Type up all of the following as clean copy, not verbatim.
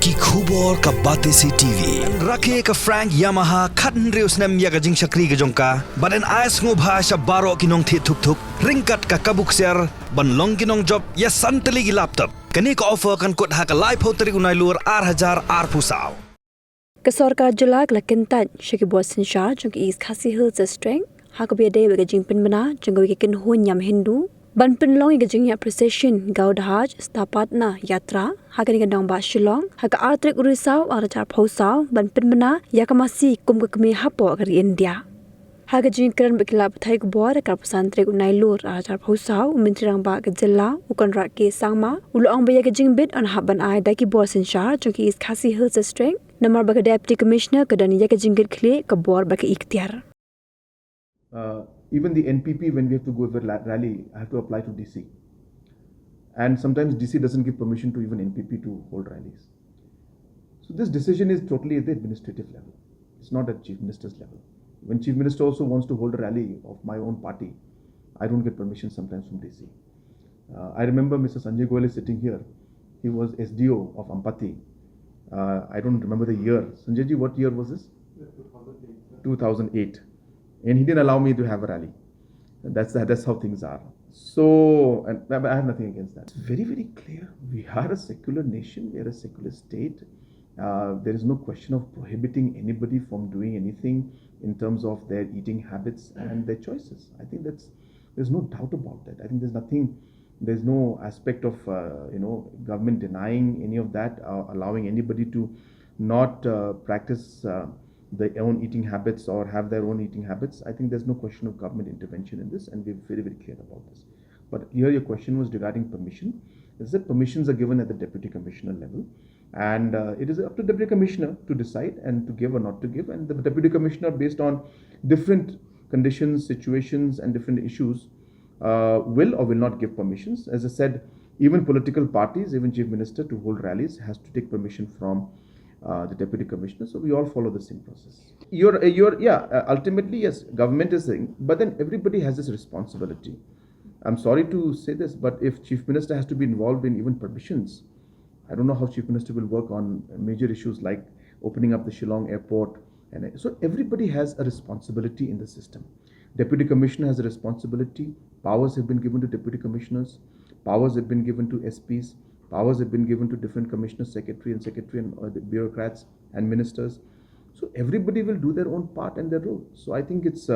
की khubor ka bate si TV rakhe ka Frank Yamaha khan reus nem ya ga jing shakri ga jongka baden ais ngo bha sha baro kinong thi thuk thuk ringkat ka kabuk ser ban long kinong job ya santali gi laptop kani ka offer kan kot ha ka live hotri unai lur 8000 ar pusau ka Sorkar julak la kentan shaki bosin sha jong is khasi hills strength ha ka be de ga jing Pynbna jong ga Kynhun Niam Hindu ban Pynlong ga jing ya precision gaudhaj Pynbna Yatra ha ka ni ga dong ba Shillong ha ka artrik urisau arajar phosau ban Pynbna ya ka masi kum ka kmi hapo ga India ha ga jing kran bakila thai ko bor ka pasantre unai lur arajar phosau mintrang ba ga jilla ukon ra ke sangma ulong ba ya ga jing bit on haban ai da ki bosin sha jong is khasi hills strength namar ba ga deputy commissioner ka dan ya ga jing git khle ka bor ba ka ikhtiar even the NPP, when we have to go for rally, I have to apply to DC. And sometimes DC doesn't give permission to even NPP to hold rallies. So this decision is totally at the administrative level. It's not at Chief Minister's level. When Chief Minister also wants to hold a rally of my own party, I don't get permission sometimes from DC. I remember Mr. Sanjay Goyal is sitting here. He was SDO of Ampati. I don't remember the year. Sanjay ji, what year was this? 2008. And he didn't allow me to have a rally. That's how things are. So, and I have nothing against that. It's very, very clear. We are a secular nation. We are a secular state. There is no question of prohibiting anybody from doing anything in terms of their eating habits and their choices. I think there's no doubt about that. I think there's no aspect of government denying any of that, allowing anybody to not practice their own eating habits or have their own eating habits. I think there's no question of government intervention in this, and we're very, very clear about this. But here your question was regarding permission. Is that permissions are given at the Deputy Commissioner level, and it is up to the Deputy Commissioner to decide and to give or not to give. And the Deputy Commissioner, based on different conditions, situations, and different issues, will or will not give permissions. As I said, even political parties, even Chief Minister to hold rallies has to take permission from the Deputy Commissioner. So we all follow the same process. Ultimately, yes, government is saying, but then everybody has this responsibility. I'm sorry to say this, but if Chief Minister has to be involved in even permissions, I don't know how Chief Minister will work on major issues like opening up the Shillong airport. And so everybody has a responsibility in the system. Deputy Commissioner has a responsibility. Powers have been given to Deputy Commissioners. Powers have been given to SPs. Powers have been given to different commissioners, secretary and the bureaucrats and ministers. So everybody will do their own part and their role. So I think it's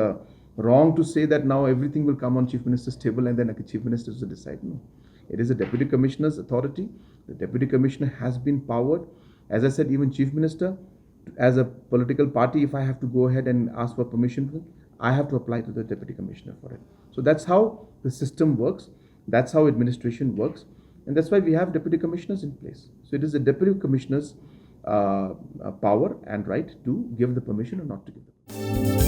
wrong to say that now everything will come on Chief Minister's table and then a Chief Minister will decide. No. It is a Deputy Commissioner's authority. The Deputy Commissioner has been powered. As I said, even Chief Minister, as a political party, if I have to go ahead and ask for permission, I have to apply to the Deputy Commissioner for it. So that's how the system works. That's how administration works. And that's why we have Deputy Commissioners in place. So it is the Deputy Commissioner's power and right to give the permission or not to give the permission.